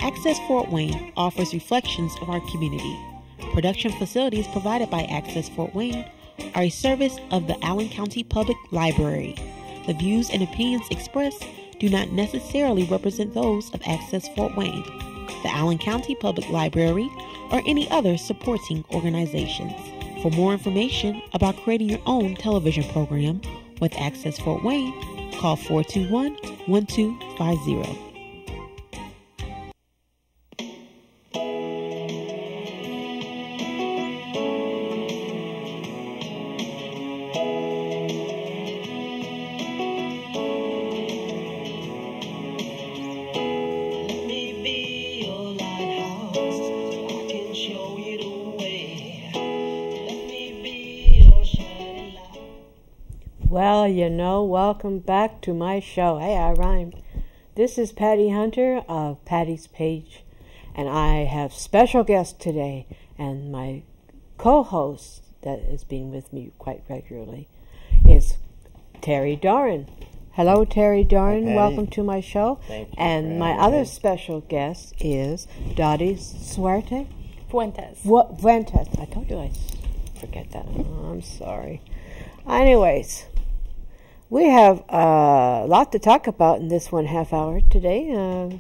Access Fort Wayne offers reflections of our community. Production facilities provided by Access Fort Wayne are a service of the Allen County Public Library. The views and opinions expressed do not necessarily represent those of Access Fort Wayne, the Allen County Public Library, or any other supporting organizations. For more information about creating your own television program with Access Fort Wayne, call 421-1250. Well, welcome back to my show. Hey, I rhymed. This is Patty Hunter of Patty's Page, and I have special guest today, and my co-host that has been with me quite regularly is Terry Doran. Hello, Terry Doran. Hi, welcome to my show. Thank you. And my other special guest is Dottie Fuentes. Fuentes. I told you I forget that. Oh, I'm sorry. Anyways, we have a lot to talk about in this 1/2 hour today.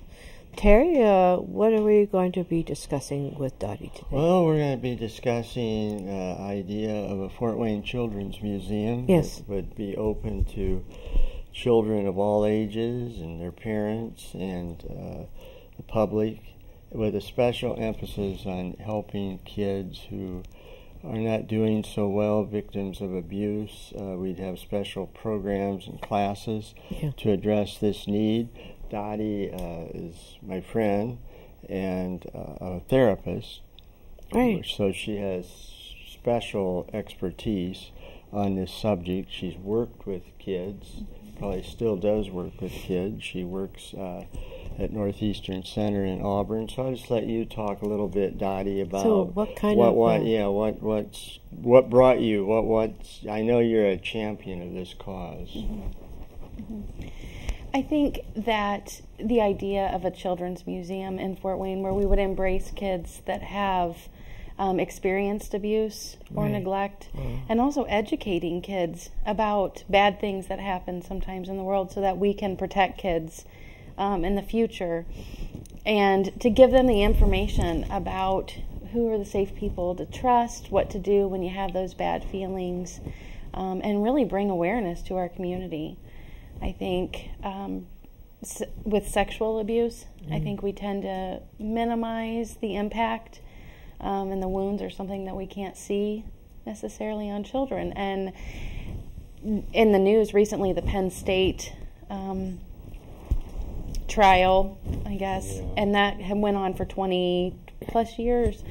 Terry, what are we going to be discussing with Dottie today? Well, we're going to be discussing the idea of a Fort Wayne Children's Museum. Yes. That would be open to children of all ages and their parents and the public, with a special emphasis on helping kids who are not doing so well, victims of abuse. We'd have special programs and classes to address this need. Dottie is my friend and a therapist, Right. So she has special expertise on this subject. She's worked with kids, probably still does work with kids. She works at Northeastern Center in Auburn. So I'll just let you talk a little bit, Dottie, about what brought you, I know you're a champion of this cause. Mm-hmm. I think that the idea of a children's museum in Fort Wayne where we would embrace kids that have experienced abuse or neglect, and also educating kids about bad things that happen sometimes in the world so that we can protect kids in the future, and to give them the information about who are the safe people to trust, what to do when you have those bad feelings, and really bring awareness to our community. I think with sexual abuse, I think we tend to minimize the impact, and the wounds are something that we can't see necessarily on children. And in the news recently, the Penn State trial, I guess, and that went on for 20 plus years,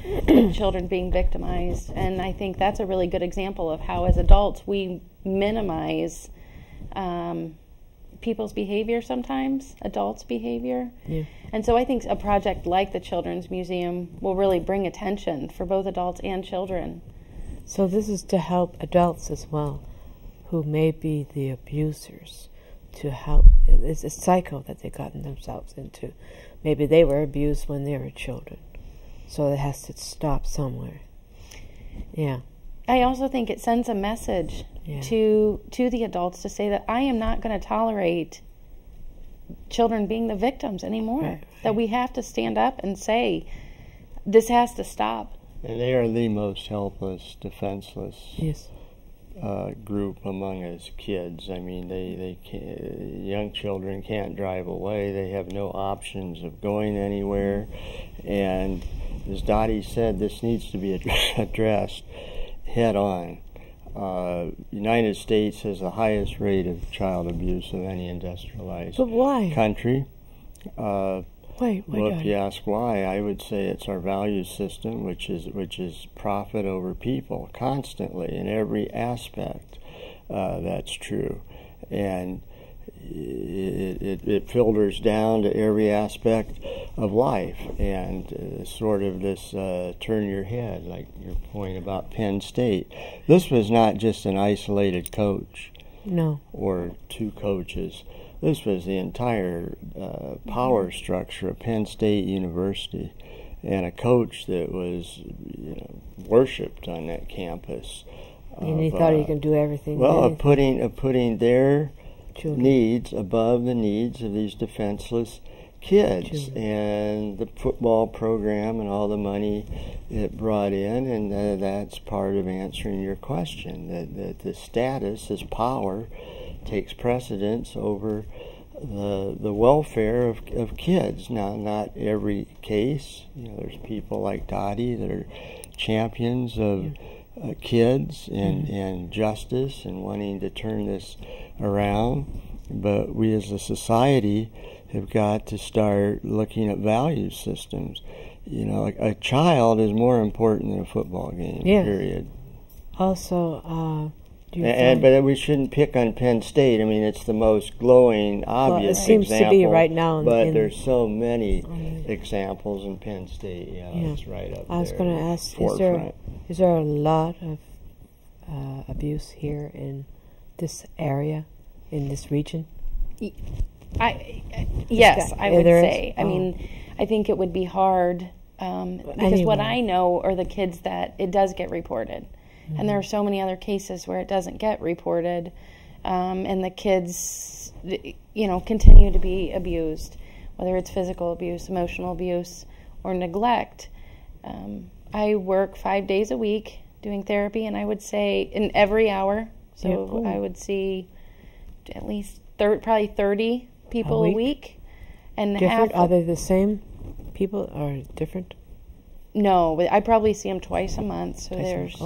children being victimized. And I think that's a really good example of how as adults we minimize people's behavior sometimes, adults' behavior. Yeah. And so I think a project like the Children's Museum will really bring attention for both adults and children. So this is to help adults as well, who may be the abusers, to help. It's a cycle that they've gotten themselves into. Maybe they were abused when they were children, so it has to stop somewhere. Yeah. I also think it sends a message to the adults to say that I am not going to tolerate children being the victims anymore. Right. That we have to stand up and say, this has to stop. And they are the most helpless, defenseless group among us kids. I mean, they can't, young children can't drive away. They have no options of going anywhere. And as Dottie said, this needs to be addressed head on. United States has the highest rate of child abuse of any industrialized country. Well, if you ask why, I would say it's our value system, which is profit over people constantly in every aspect. That's true, and it filters down to every aspect of life, and sort of this turn your head, like your point about Penn State. This was not just an isolated coach, no, or two coaches. This was the entire power structure of Penn State University, and a coach that was worshipped on that campus. And he thought he could do everything. Well, of putting their needs above the needs of these defenseless kids, and the football program and all the money it brought in, and that's part of answering your question, that the status as power takes precedence over the welfare of kids. Now, not every case. There's people like Dottie that are champions of kids and justice and wanting to turn this around. But we as a society have got to start looking at value systems. A child is more important than a football game, period. Also, but we shouldn't pick on Penn State. I mean, it's the most glowing, obvious it seems example. To be right now. But there's so many examples in Penn State. It's right up there. I was going to ask, is there a lot of abuse here in this area, in this region? Yes, I would say. I mean, I think it would be hard because what I know are the kids that it does get reported. And there are so many other cases where it doesn't get reported, and the kids, continue to be abused, whether it's physical abuse, emotional abuse, or neglect. I work 5 days a week doing therapy, and I would say in every hour. So I would see at least probably 30 people a week. And different? Are they the same people or different? No, I probably see them twice a month. So there's...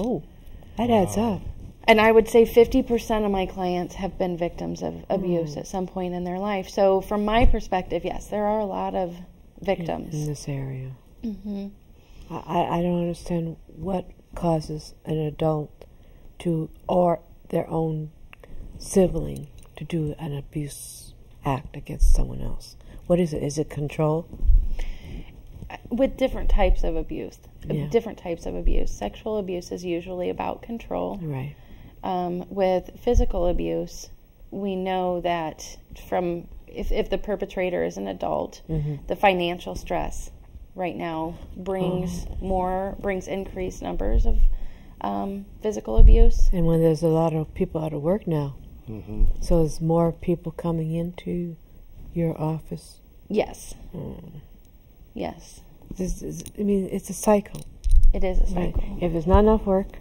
That adds up. And I would say 50% of my clients have been victims of abuse at some point in their life. So from my perspective, yes, there are a lot of victims. In this area. Mm-hmm. I don't understand what causes an adult or their own sibling to do an abuse act against someone else. What is it? Is it control? With different types of abuse. Different types of abuse. Sexual abuse is usually about control. Right. With physical abuse, we know that if the perpetrator is an adult, the financial stress right now brings increased numbers of physical abuse. And when there's a lot of people out of work now, so there's more people coming into your office. Yes. Yes. It's a cycle. It is a cycle. Right. If there's not enough work,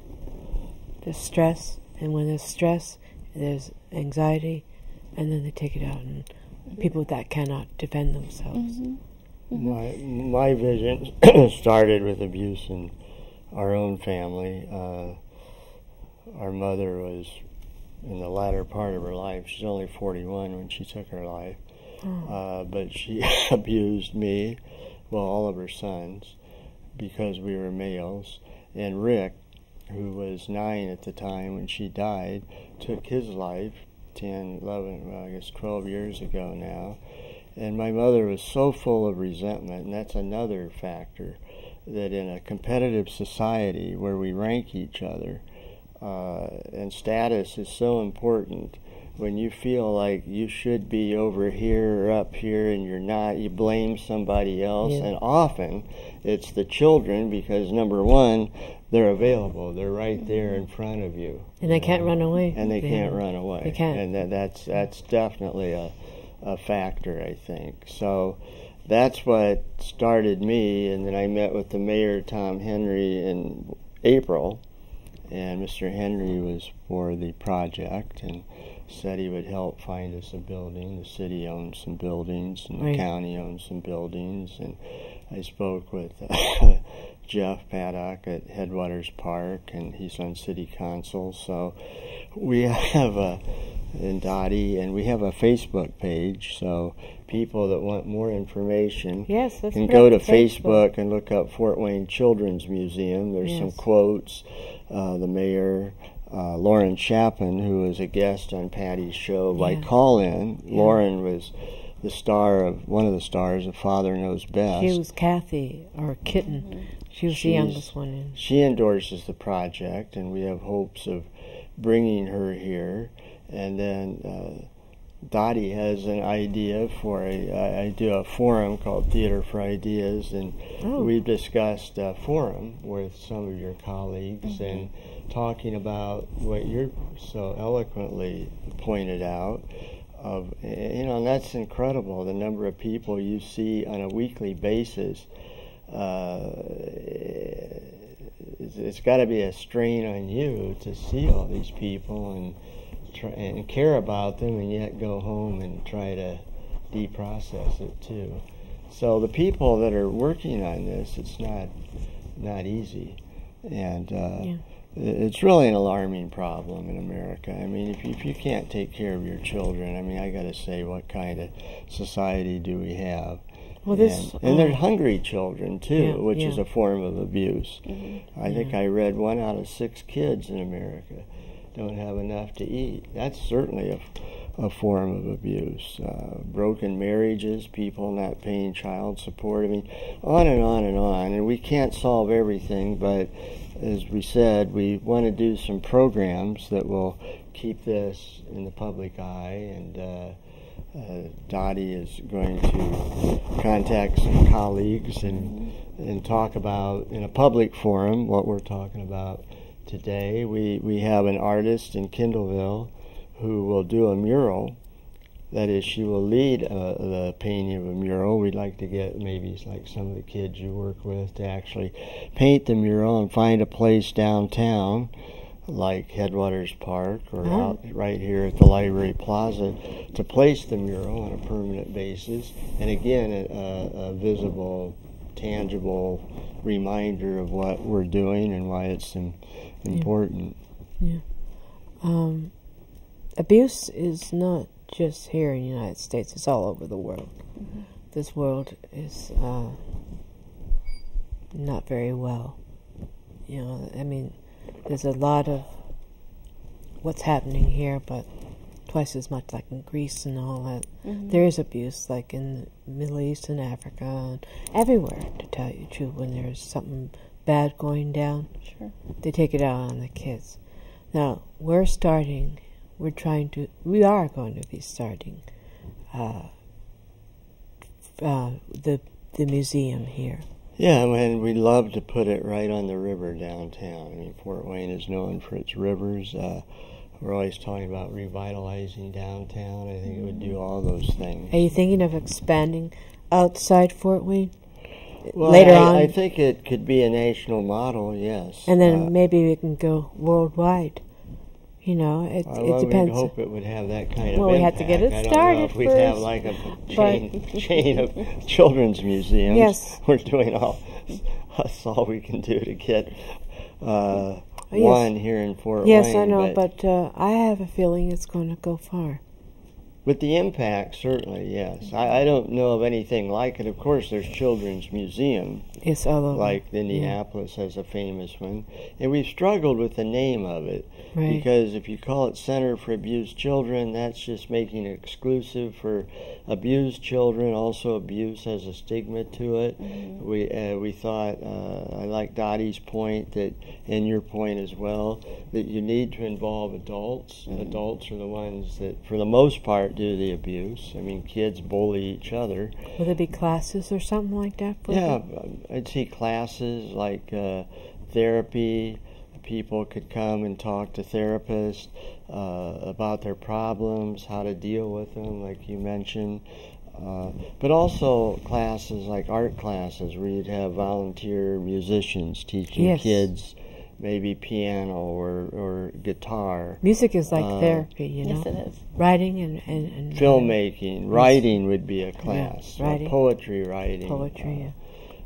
there's stress, and when there's stress, there's anxiety, and then they take it out on people that cannot defend themselves. My vision started with abuse in our own family. Our mother was in the latter part of her life. She's only 41 when she took her life, but she abused me. Well, all of her sons, because we were males. And Rick, who was 9 at the time when she died, took his life 10, 11, 12 years ago now. And my mother was so full of resentment, and that's another factor, that in a competitive society where we rank each other, and status is so important, when you feel like you should be over here or up here and you're not, you blame somebody else. And often it's the children, because number one, they're available. They're right there in front of you. And they can't run away. And they can't run away. They can't. And that's definitely a factor, I think. So that's what started me. And then I met with the mayor, Tom Henry, in April. And Mr. Henry was for the project and said he would help find us a building. The city owns some buildings, and the county owns some buildings. And I spoke with Jeff Paddock at Headwaters Park, and he's on city council. So we have and Dottie, and we have a Facebook page. So people that want more information can go to Facebook and look up Fort Wayne Children's Museum. There's some quotes. The mayor, Lauren Chapin, who was a guest on Patty's show by call-in. Lauren was the star of one of the stars of Father Knows Best. She was Kathy, or Kitten. She was the youngest one. She endorses the project, and we have hopes of bringing her here. And then Dottie has an idea for I do a forum called Theater for Ideas, and we've discussed a forum with some of your colleagues and talking about what you're so eloquently pointed out of, and that's incredible, the number of people you see on a weekly basis. It's got to be a strain on you to see all these people and care about them, and yet go home and try to deprocess it too. So the people that are working on this, it's not easy, and it's really an alarming problem in America. I mean, if you can't take care of your children, I mean, I got to say, what kind of society do we have? Well, and they're hungry children too, which is a form of abuse. I think I read 1 out of 6 kids in America don't have enough to eat. That's certainly a form of abuse. Broken marriages, people not paying child support. I mean, on and on and on. And we can't solve everything, but as we said, we want to do some programs that will keep this in the public eye, and Dottie is going to contact some colleagues and talk about, in a public forum, what we're talking about today. We have an artist in Kindleville who will do a mural. That is, she will lead the painting of a mural. We'd like to get maybe like some of the kids you work with to actually paint the mural and find a place downtown, like Headwaters Park or out right here at the Library Plaza, to place the mural on a permanent basis. And again, a visible, tangible reminder of what we're doing and why it's important. Abuse is not just here in the United States, it's all over the world. This world is not very well. I mean, there's a lot of what's happening here, but twice as much like in Greece and all that. There is abuse, like in the Middle East and Africa and everywhere, to tell you the truth. When there's something bad going down, they take it out on the kids. Now, we are going to be starting the museum here. Yeah, and we'd love to put it right on the river downtown. I mean, Fort Wayne is known for its rivers. We're always talking about revitalizing downtown. I think it would do all those things. Are you thinking of expanding outside Fort Wayne? Well, later on? I think it could be a national model, yes. And then maybe we can go worldwide. It depends. We'd hope it would have that kind of impact. Well, we have to get it started I don't know if we'd have like a chain of children's museums. Yes. We're doing that's all we can do to get one here in Fort Wayne. Yes, I know, but I have a feeling it's going to go far. With the impact, certainly, yes. I don't know of anything like it. Of course, there's Children's Museum. Yes, all over. Like Indianapolis has a famous one. And we've struggled with the name of it. Right. Because if you call it Center for Abused Children, that's just making it exclusive for abused children. Also, abuse has a stigma to it. We thought, I like Dottie's point, that, and your point as well, that you need to involve adults. Adults are the ones that, for the most part, do the abuse. I mean, kids bully each other. Will there be classes or something like that? I'd say classes like therapy. People could come and talk to therapists about their problems, how to deal with them, like you mentioned. But also classes like art classes where you'd have volunteer musicians teaching kids maybe piano or guitar. Music is like therapy, Yes, it is. Writing and filmmaking. Writing would be a class. Writing. Poetry writing. Poetry,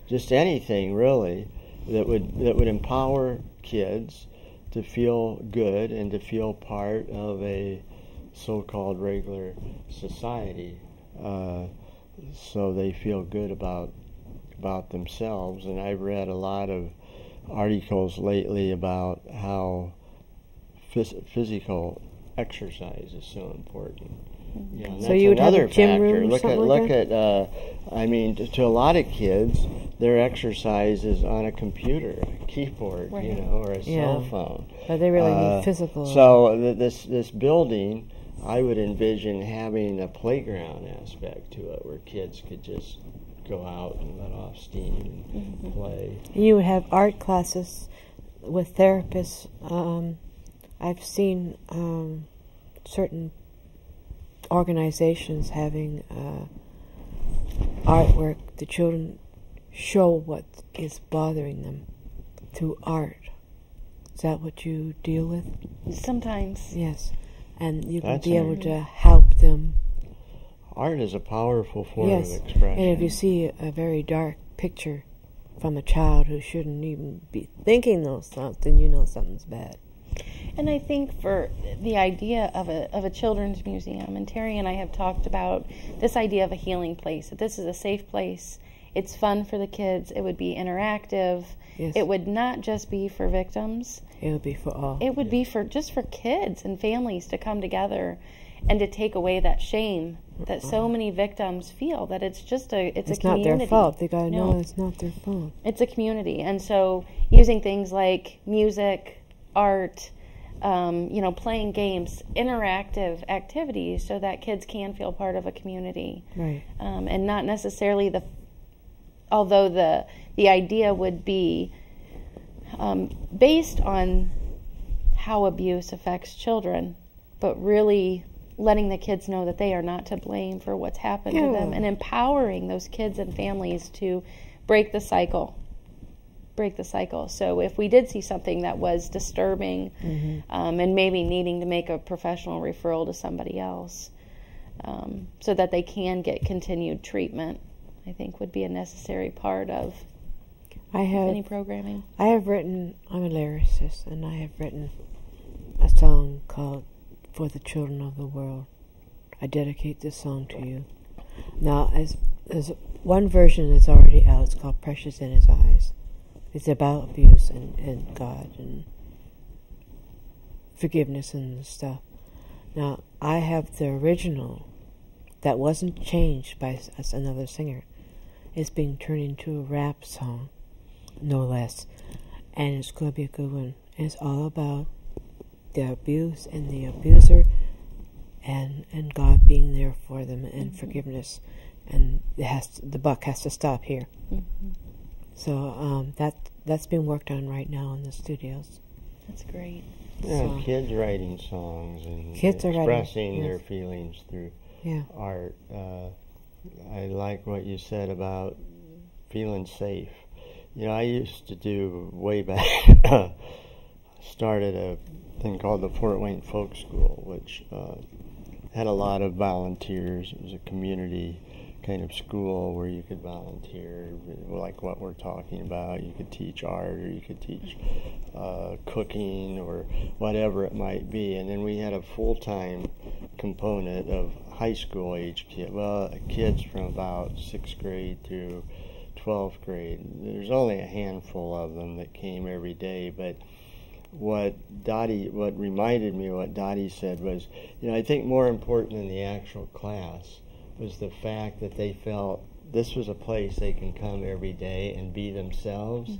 Just anything, really, that would empower kids to feel good and to feel part of a so-called regular society, so they feel good about themselves. And I've read a lot of articles lately about how physical exercise is so important. So you would have a gym room or something like that? I mean, to a lot of kids, their exercise is on a computer, a keyboard, or a cell phone. But they really need physical. So this building I would envision having a playground aspect to it where kids could just go out and let off steam and play. You would have art classes with therapists. I've seen certain organizations having artwork. The children show what is bothering them through art. Is that what you deal with? Sometimes. Yes. And you can That's be able to help them. Art is a powerful form Yes. of expression. And if you see a very dark picture from a child who shouldn't even be thinking those thoughts, then you know something's bad. And I think for the idea of a children's museum, and Terry and I have talked about this idea of a healing place, that this is a safe place. It's fun for the kids. It would be interactive. Yes. It would not just be for victims. It would be for all. It would be for kids and families to come together and to take away that shame that so many victims feel, that it's just it's a community. Not their fault. They gotta know it's not their fault. It's a community. And so using things like music, art, playing games, interactive activities so that kids can feel part of a community. Right. And not necessarily although the idea would be based on how abuse affects children, but really letting the kids know that they are not to blame for what's happened to them, and empowering those kids and families to break the cycle. So if we did see something that was disturbing, and maybe needing to make a professional referral to somebody else, so that they can get continued treatment, I think would be a necessary part of any programming. I'm a lyricist, and I have written a song called "For the Children of the World." I dedicate this song to you. Now, as one version that's already out, it's called "Precious in His Eyes." It's about abuse and God and forgiveness and stuff. Now, I have the original that wasn't changed by another singer. It's being turned into a rap song, no less. And it's going to be a good one. And it's all about the abuse and the abuser and God being there for them and forgiveness. And the buck has to stop here. So that's being worked on right now in the studios. That's great. Yeah, so, kids writing songs and expressing their feelings through art. I like what you said about feeling safe. I used to do way back, started a thing called the Fort Wayne Folk School, which had a lot of volunteers. It was a community kind of school where you could volunteer, like what we're talking about. You could teach art, or you could teach cooking, or whatever it might be. And then we had a full-time component of high school age kids from about 6th grade through 12th grade. There's only a handful of them that came every day, but what reminded me of what Dottie said was, I think more important than the actual class was the fact that they felt this was a place they can come every day and be themselves.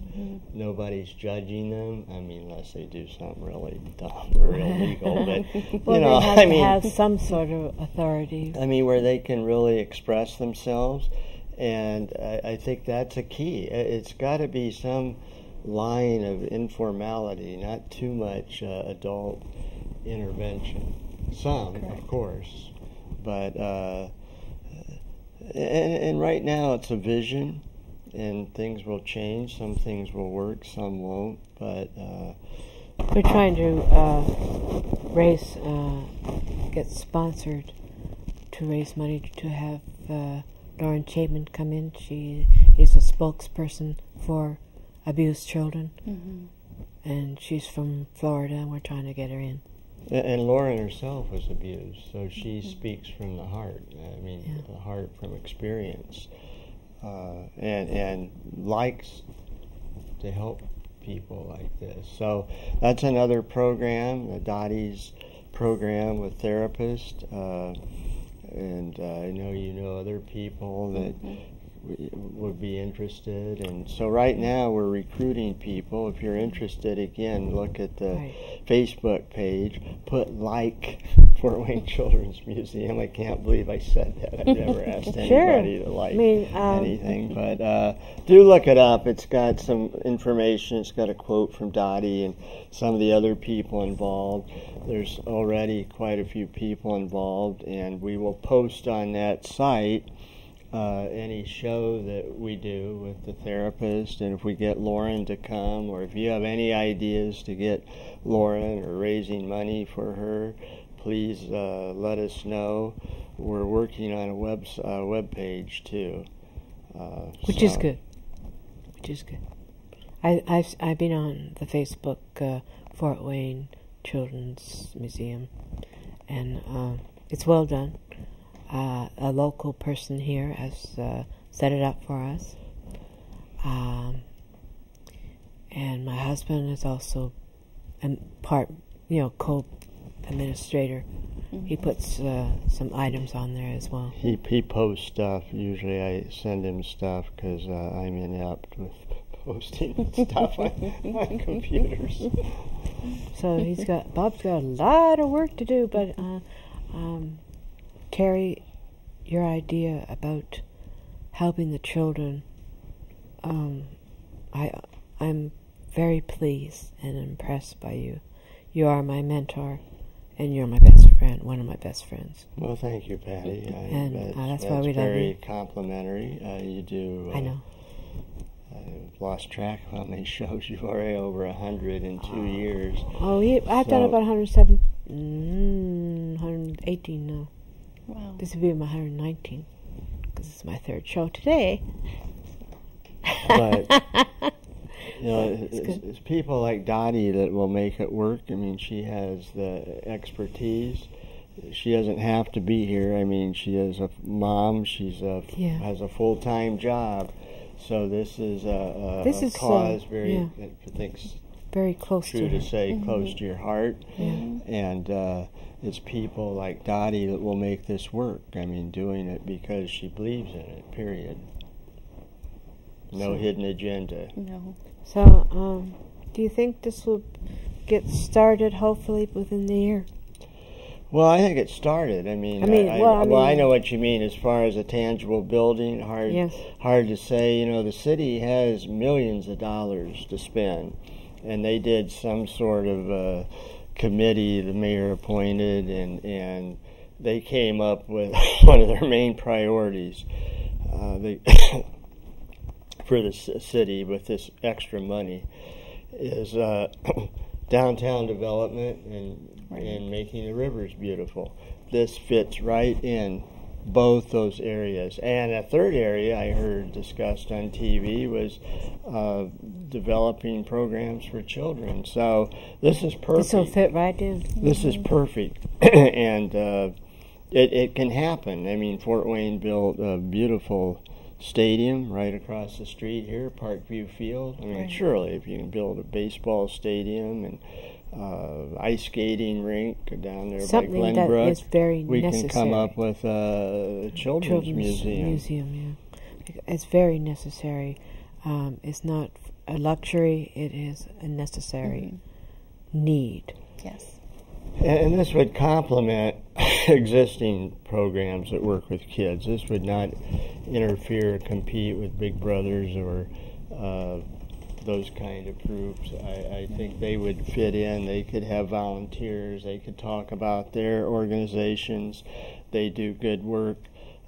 Nobody's judging them. I mean, unless they do something really dumb or illegal. But well, they have some sort of authority. I mean, where they can really express themselves, and I think that's a key. It's got to be some line of informality, not too much adult intervention. Some, of course, but. And right now it's a vision, and things will change. Some things will work, some won't. But we're trying to get sponsored to raise money to have Lauren Chapman come in. She is a spokesperson for abused children, and she's from Florida, and we're trying to get her in. And Lauren herself was abused, so she speaks from the heart. I mean, the heart from experience, and likes to help people like this. So that's another program, Dottie's program with therapists, and I know other people that would be interested. And so right now we're recruiting people. If you're interested, again, look at the Facebook page. Put like Fort Wayne Children's Museum. I can't believe I said that. I've never asked anybody to like anything. But do look it up. It's got some information. It's got a quote from Dottie and some of the other people involved. There's already quite a few people involved, and we will post on that site any show that we do with the therapist, and if we get Lauren to come, or if you have any ideas to get Lauren or raising money for her, please let us know. We're working on a web page too, which is good. I've been on the Facebook Fort Wayne Children's Museum, and it's well done. A local person here has set it up for us, and my husband is also co-administrator. He puts some items on there as well. He posts stuff. Usually I send him stuff because I'm inept with posting stuff on computers. So Bob's got a lot of work to do, but Terry, your idea about helping the children, I'm very pleased and impressed by you. You are my mentor, and you're my best friend, one of my best friends. Well, thank you, Patty. That's why we love you. Very complimentary. You do. I know. I've lost track of how many shows you've already, over 100 in 2 years. Oh, I've done about 118 now. Wow. This will be my 119, because it's my third show today. But, it's people like Dottie that will make it work. I mean, she has the expertise. She doesn't have to be here. I mean, she is a mom. Has a full-time job. So this is a cause I think very close to her. Say close to your heart. And it's people like Dottie that will make this work. I mean, doing it because she believes in it, period. No hidden agenda. No. So, do you think this will get started hopefully within the year? Well, I think it started. I know what you mean as far as a tangible building. Hard to say. The city has millions of dollars to spend, and they did some sort of committee the mayor appointed, and they came up with one of their main priorities for the city with this extra money is downtown development and making the rivers beautiful. This fits right in both those areas. And a third area I heard discussed on TV was developing programs for children. So this is perfect. This will fit right in. This is perfect. And it can happen. I mean, Fort Wayne built a beautiful stadium right across the street here, Parkview Field. I mean, surely if you can build a baseball stadium and ice skating rink down there by Glenbrook, that is very we necessary. can come up with a children's museum. It's very necessary. It's not a luxury, it is a necessary need. Yes. And this would complement existing programs that work with kids. This would not interfere or compete with Big Brothers or those kind of groups. I think they would fit in. They could have volunteers. They could talk about their organizations. They do good work.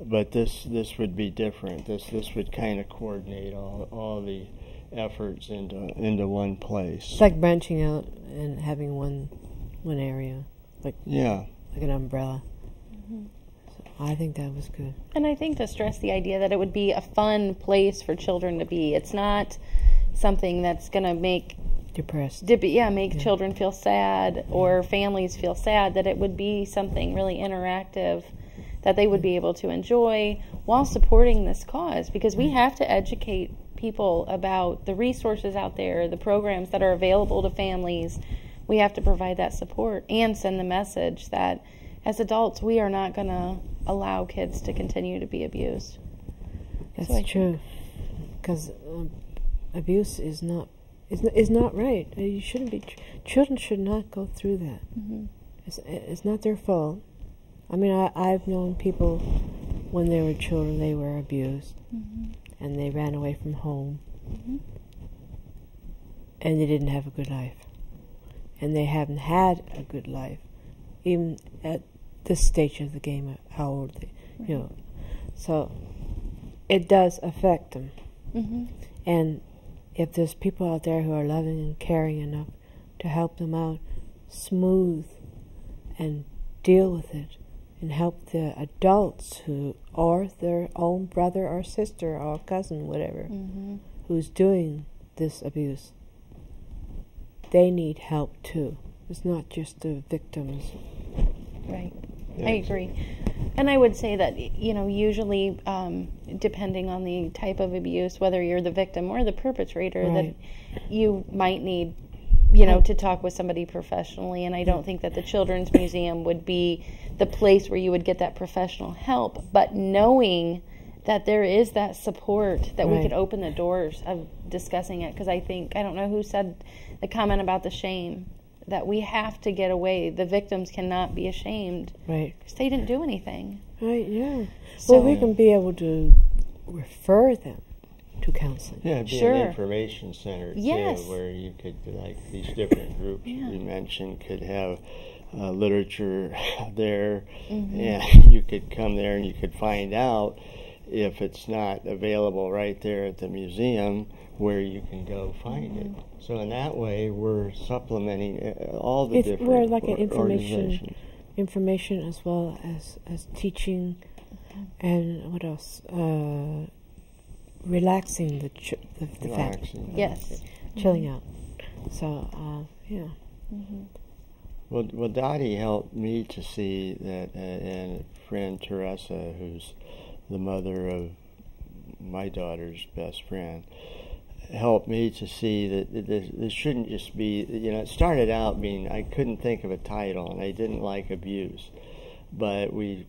But this would be different. This would kind of coordinate all the efforts into one place. It's like branching out and having one area, like an umbrella. So I think that was good. And I think to stress the idea that it would be a fun place for children to be. It's not something that's going to make depressed. Children feel sad or families feel sad. That it would be something really interactive that they would be able to enjoy while supporting this cause, because we have to educate people about the resources out there, the programs that are available to families. We have to provide that support and send the message that as adults we are not going to allow kids to continue to be abused. That's true. Because abuse is not right. You shouldn't be. Children should not go through that. Mm-hmm. It's not their fault. I mean, I've known people when they were children, they were abused, mm-hmm. and they ran away from home, mm-hmm. and they didn't have a good life, and they haven't had a good life, even at this stage of the game. How old they, right. So it does affect them, mm-hmm. and if there's people out there who are loving and caring enough to help them out, smooth and deal with it, and help the adults who, or their own brother or sister or cousin, whatever, mm-hmm. who's doing this abuse, they need help too. It's not just the victims. Right. Yeah. I agree. And I would say that, usually, depending on the type of abuse, whether you're the victim or the perpetrator, right. that you might need, to talk with somebody professionally. And I don't think that the Children's Museum would be the place where you would get that professional help. But knowing that there is that support, that right. we could open the doors of discussing it. Because I don't know who said the comment about the shame, that we have to get away. The victims cannot be ashamed. Right. Because they didn't do anything. Right, yeah. So, well, we can be able to refer them to counseling. Yeah, be an information center, yes. too, where you could, like these different groups we mentioned, could have literature there, mm-hmm. and you could come there and you could find out if it's not available right there at the museum, where you can go find it. So in that way, we're supplementing all the different we're like an information as well as teaching, and what else? Relaxing the family. Yes. Chilling out. So, yeah. Mm-hmm. Well, Dottie helped me to see that, and friend Teresa, who's the mother of my daughter's best friend, helped me to see that this shouldn't just be, it started out being, I couldn't think of a title, and I didn't like abuse, but we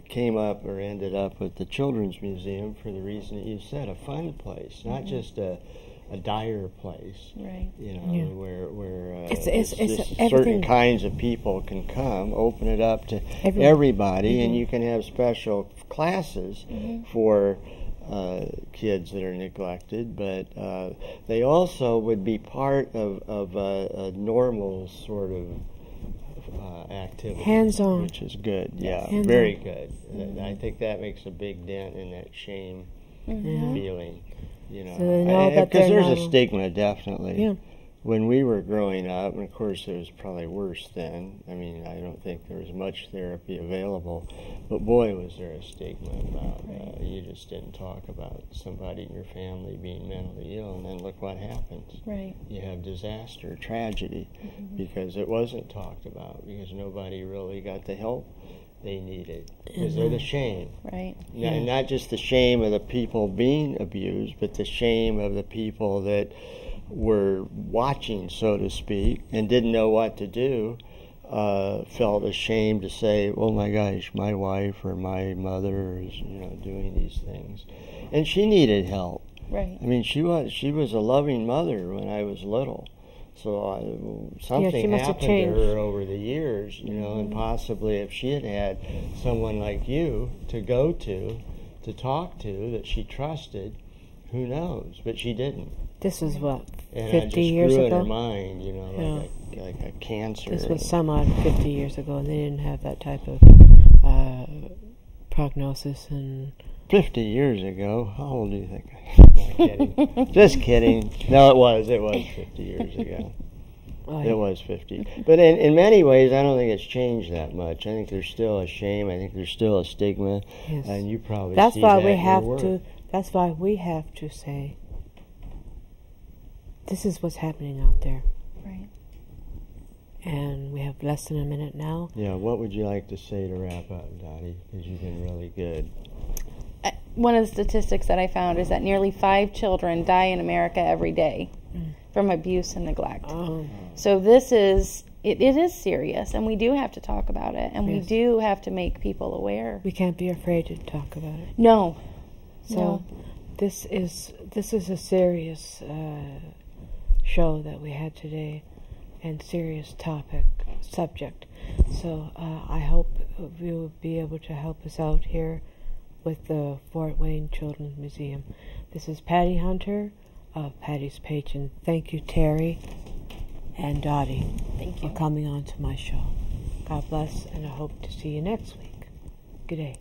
came up or ended up with the Children's Museum for the reason that you said, a fun place, not mm-hmm. just a dire place, right? Where it's certain kinds of people can come, open it up to everybody, mm-hmm. and you can have special classes mm-hmm. for kids that are neglected, but they also would be part of a normal sort of activity, hands-on, which is good. Yeah, hands-on. Very good. Mm-hmm. I think that makes a big dent in that shame mm-hmm. feeling. Because there's a stigma, definitely. Yeah. When we were growing up, and of course it was probably worse then. I mean, I don't think there was much therapy available, but boy, was there a stigma about you just didn't talk about somebody in your family being mentally ill, and then look what happens. Right. You have disaster, tragedy, mm-hmm. because it wasn't talked about, because nobody really got the help they needed, because mm-hmm. of the shame. Right. And not just the shame of the people being abused, but the shame of the people that were watching, so to speak, and didn't know what to do, felt ashamed to say, oh my gosh, my wife or my mother is doing these things. And she needed help. Right. I mean, she was a loving mother when I was little. So something happened to her over the years, mm-hmm. and possibly if she had had someone like you to go to talk to, that she trusted, who knows? But she didn't. This was what, 50 years ago? And it just grew in her mind, like a cancer. This was some odd 50 years ago, and they didn't have that type of prognosis. And 50 years ago? How old do you think? Not kidding. Just kidding. No, it was 50 years ago. It was 50. But in many ways, I don't think it's changed that much. I think there's still a shame. I think there's still a stigma. Yes. And you probably that's see why that we in have your work. to. That's why we have to say, this is what's happening out there. Right. And we have less than a minute now. Yeah, what would you like to say to wrap up, Dottie? Because you've been really good. One of the statistics that I found is that nearly 5 children die in America every day from abuse and neglect. So this is, it is serious, and we do have to talk about it, and we do have to make people aware. We can't be afraid to talk about it. No. So this is a serious show that we had today, and serious subject. So I hope you will be able to help us out here with the Fort Wayne Children's Museum. This is Patty Hunter of Patty's Patron. Thank you, Terry and Dottie. Thank you for coming on to my show. God bless, and I hope to see you next week. Good day.